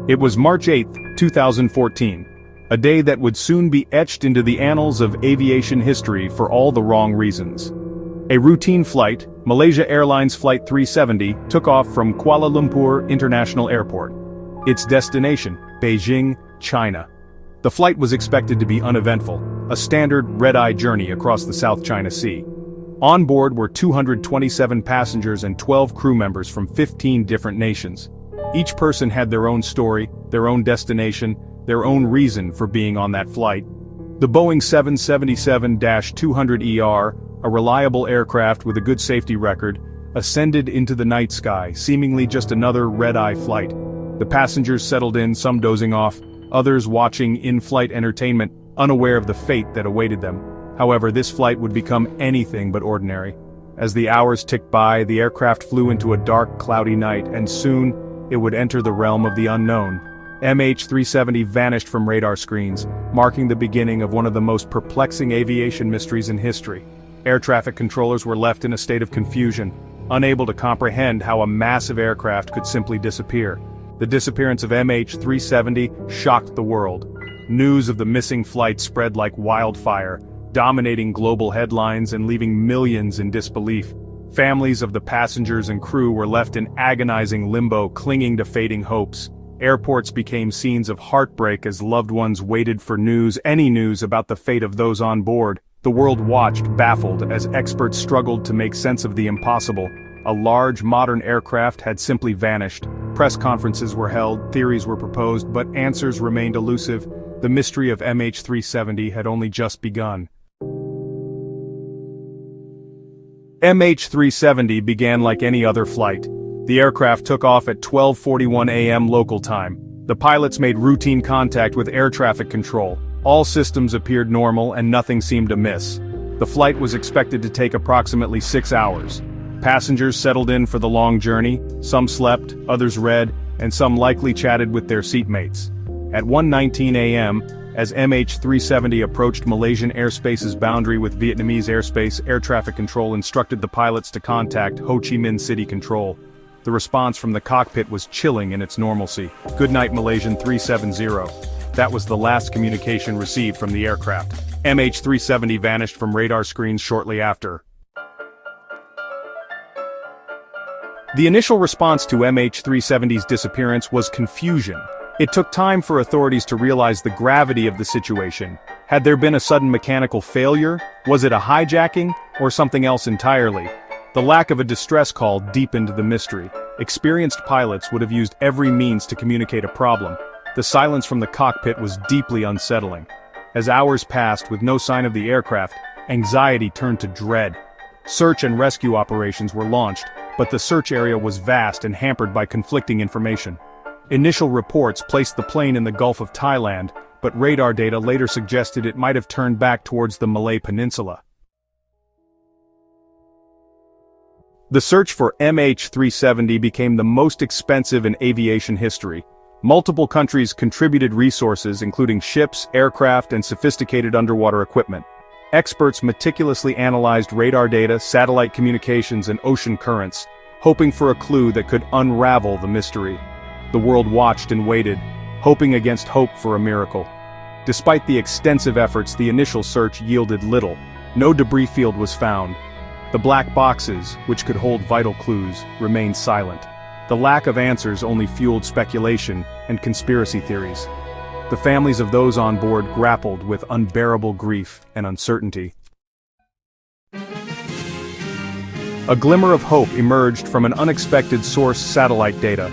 It was March 8, 2014, a day that would soon be etched into the annals of aviation history for all the wrong reasons. A routine flight, Malaysia Airlines Flight 370, took off from Kuala Lumpur International Airport. Its destination, Beijing, China. The flight was expected to be uneventful, a standard red-eye journey across the South China Sea. On board were 227 passengers and 12 crew members from 15 different nations. Each person had their own story, their own destination, their own reason for being on that flight. The Boeing 777-200ER, a reliable aircraft with a good safety record, ascended into the night sky, seemingly just another red-eye flight. The passengers settled in, some dozing off, others watching in-flight entertainment, unaware of the fate that awaited them. However, this flight would become anything but ordinary. As the hours ticked by, the aircraft flew into a dark, cloudy night, and soon, it would enter the realm of the unknown. MH370 vanished from radar screens, marking the beginning of one of the most perplexing aviation mysteries in history. Air traffic controllers were left in a state of confusion, unable to comprehend how a massive aircraft could simply disappear. The disappearance of MH370 shocked the world. News of the missing flight spread like wildfire, dominating global headlines and leaving millions in disbelief. Families of the passengers and crew were left in agonizing limbo, clinging to fading hopes. Airports became scenes of heartbreak as loved ones waited for news, any news about the fate of those on board. The world watched, baffled, as experts struggled to make sense of the impossible. A large, modern aircraft had simply vanished. Press conferences were held, theories were proposed, but answers remained elusive. The mystery of MH370 had only just begun. MH370 began like any other flight. The aircraft took off at 12:41 a.m. local time. The pilots made routine contact with air traffic control. All systems appeared normal and nothing seemed amiss. The flight was expected to take approximately 6 hours. Passengers settled in for the long journey, some slept, others read, and some likely chatted with their seatmates. At 1:19 a.m., as MH370 approached Malaysian airspace's boundary with Vietnamese airspace, air traffic control instructed the pilots to contact Ho Chi Minh City Control. The response from the cockpit was chilling in its normalcy. "Good night, Malaysian 370. That was the last communication received from the aircraft. MH370 vanished from radar screens shortly after. The initial response to MH370's disappearance was confusion. It took time for authorities to realize the gravity of the situation. Had there been a sudden mechanical failure? Was it a hijacking? Or something else entirely? The lack of a distress call deepened the mystery. Experienced pilots would have used every means to communicate a problem. The silence from the cockpit was deeply unsettling. As hours passed with no sign of the aircraft, anxiety turned to dread. Search and rescue operations were launched, but the search area was vast and hampered by conflicting information. Initial reports placed the plane in the Gulf of Thailand, but radar data later suggested it might have turned back towards the Malay Peninsula. The search for MH370 became the most expensive in aviation history. Multiple countries contributed resources including ships, aircraft, and sophisticated underwater equipment. Experts meticulously analyzed radar data, satellite communications, and ocean currents, hoping for a clue that could unravel the mystery. The world watched and waited, hoping against hope for a miracle. Despite the extensive efforts, the initial search yielded little. No debris field was found. The black boxes, which could hold vital clues, remained silent. The lack of answers only fueled speculation and conspiracy theories. The families of those on board grappled with unbearable grief and uncertainty. A glimmer of hope emerged from an unexpected source: satellite data.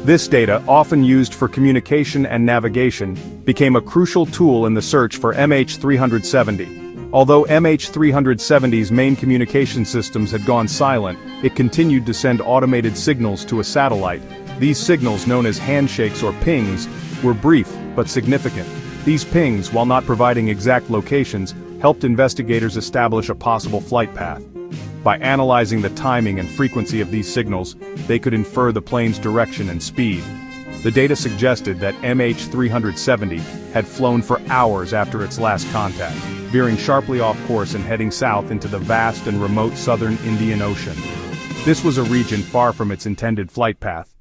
This data, often used for communication and navigation, became a crucial tool in the search for MH370. Although MH370's main communication systems had gone silent, it continued to send automated signals to a satellite. These signals, known as handshakes or pings, were brief but significant. These pings, while not providing exact locations, helped investigators establish a possible flight path. By analyzing the timing and frequency of these signals, they could infer the plane's direction and speed. The data suggested that MH370 had flown for hours after its last contact, veering sharply off course and heading south into the vast and remote southern Indian Ocean. This was a region far from its intended flight path.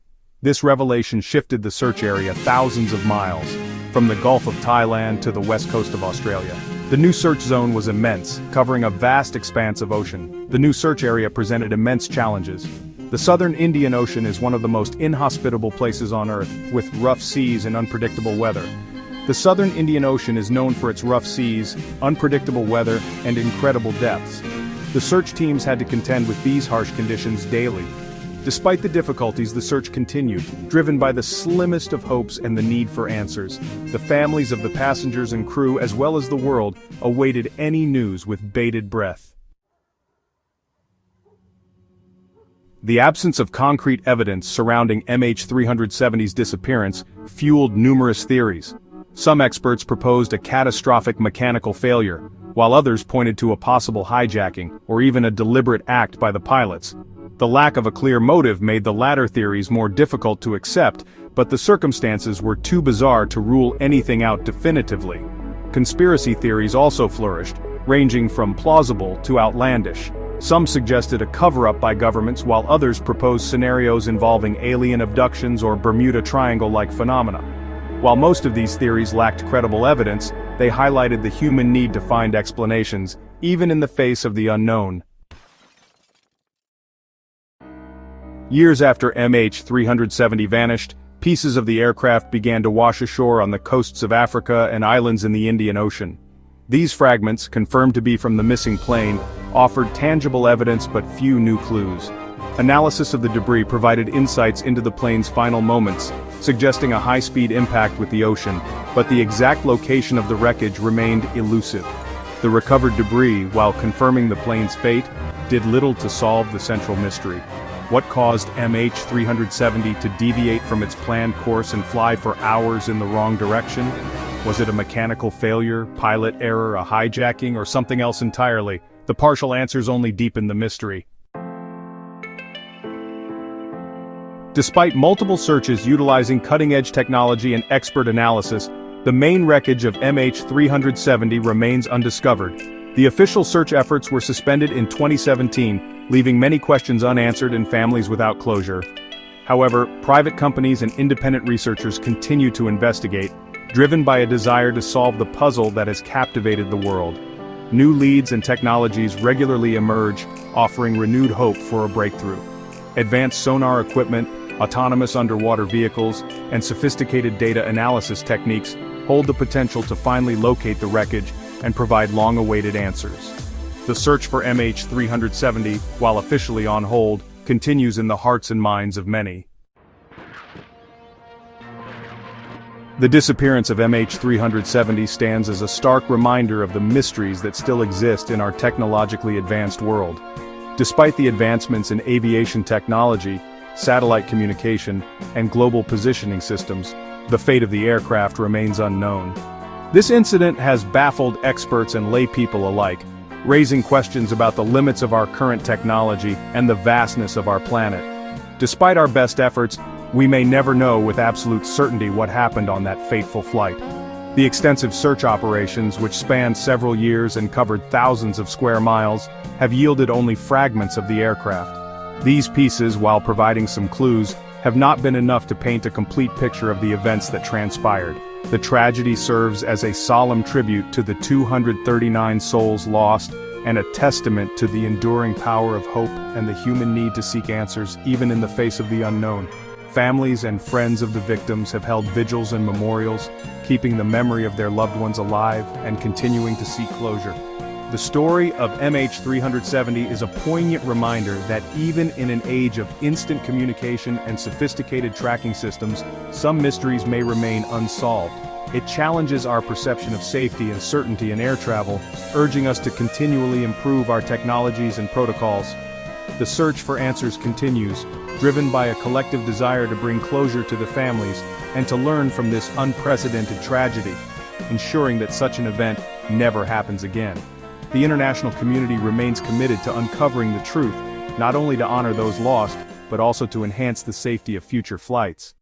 This revelation shifted the search area thousands of miles, from the Gulf of Thailand to the west coast of Australia. The new search zone was immense, covering a vast expanse of ocean. The new search area presented immense challenges. The southern Indian Ocean is one of the most inhospitable places on Earth, with rough seas and unpredictable weather. The southern Indian Ocean is known for its rough seas, unpredictable weather, and incredible depths. The search teams had to contend with these harsh conditions daily. Despite the difficulties, the search continued, driven by the slimmest of hopes and the need for answers. The families of the passengers and crew, as well as the world, awaited any news with bated breath. The absence of concrete evidence surrounding MH370's disappearance fueled numerous theories. Some experts proposed a catastrophic mechanical failure, while others pointed to a possible hijacking or even a deliberate act by the pilots. The lack of a clear motive made the latter theories more difficult to accept, but the circumstances were too bizarre to rule anything out definitively. Conspiracy theories also flourished, ranging from plausible to outlandish. Some suggested a cover-up by governments, while others proposed scenarios involving alien abductions or Bermuda Triangle-like phenomena. While most of these theories lacked credible evidence, they highlighted the human need to find explanations, even in the face of the unknown. Years after MH370 vanished, pieces of the aircraft began to wash ashore on the coasts of Africa and islands in the Indian Ocean. These fragments, confirmed to be from the missing plane, offered tangible evidence but few new clues. Analysis of the debris provided insights into the plane's final moments, suggesting a high-speed impact with the ocean, but the exact location of the wreckage remained elusive. The recovered debris, while confirming the plane's fate, did little to solve the central mystery. What caused MH370 to deviate from its planned course and fly for hours in the wrong direction? Was it a mechanical failure, pilot error, a hijacking, or something else entirely? The partial answers only deepen the mystery. Despite multiple searches utilizing cutting-edge technology and expert analysis, the main wreckage of MH370 remains undiscovered. The official search efforts were suspended in 2017, leaving many questions unanswered and families without closure. However, private companies and independent researchers continue to investigate, driven by a desire to solve the puzzle that has captivated the world. New leads and technologies regularly emerge, offering renewed hope for a breakthrough. Advanced sonar equipment, autonomous underwater vehicles, and sophisticated data analysis techniques hold the potential to finally locate the wreckage and provide long-awaited answers. The search for MH370, while officially on hold, continues in the hearts and minds of many. The disappearance of MH370 stands as a stark reminder of the mysteries that still exist in our technologically advanced world. Despite the advancements in aviation technology, satellite communication, and global positioning systems, the fate of the aircraft remains unknown. This incident has baffled experts and laypeople alike, raising questions about the limits of our current technology and the vastness of our planet. Despite our best efforts, we may never know with absolute certainty what happened on that fateful flight. The extensive search operations, which spanned several years and covered thousands of square miles, have yielded only fragments of the aircraft. These pieces, while providing some clues, have not been enough to paint a complete picture of the events that transpired. The tragedy serves as a solemn tribute to the 239 souls lost and a testament to the enduring power of hope and the human need to seek answers even in the face of the unknown. Families and friends of the victims have held vigils and memorials, keeping the memory of their loved ones alive and continuing to seek closure. The story of MH370 is a poignant reminder that even in an age of instant communication and sophisticated tracking systems, some mysteries may remain unsolved. It challenges our perception of safety and certainty in air travel, urging us to continually improve our technologies and protocols. The search for answers continues, driven by a collective desire to bring closure to the families and to learn from this unprecedented tragedy, ensuring that such an event never happens again. The international community remains committed to uncovering the truth, not only to honor those lost, but also to enhance the safety of future flights.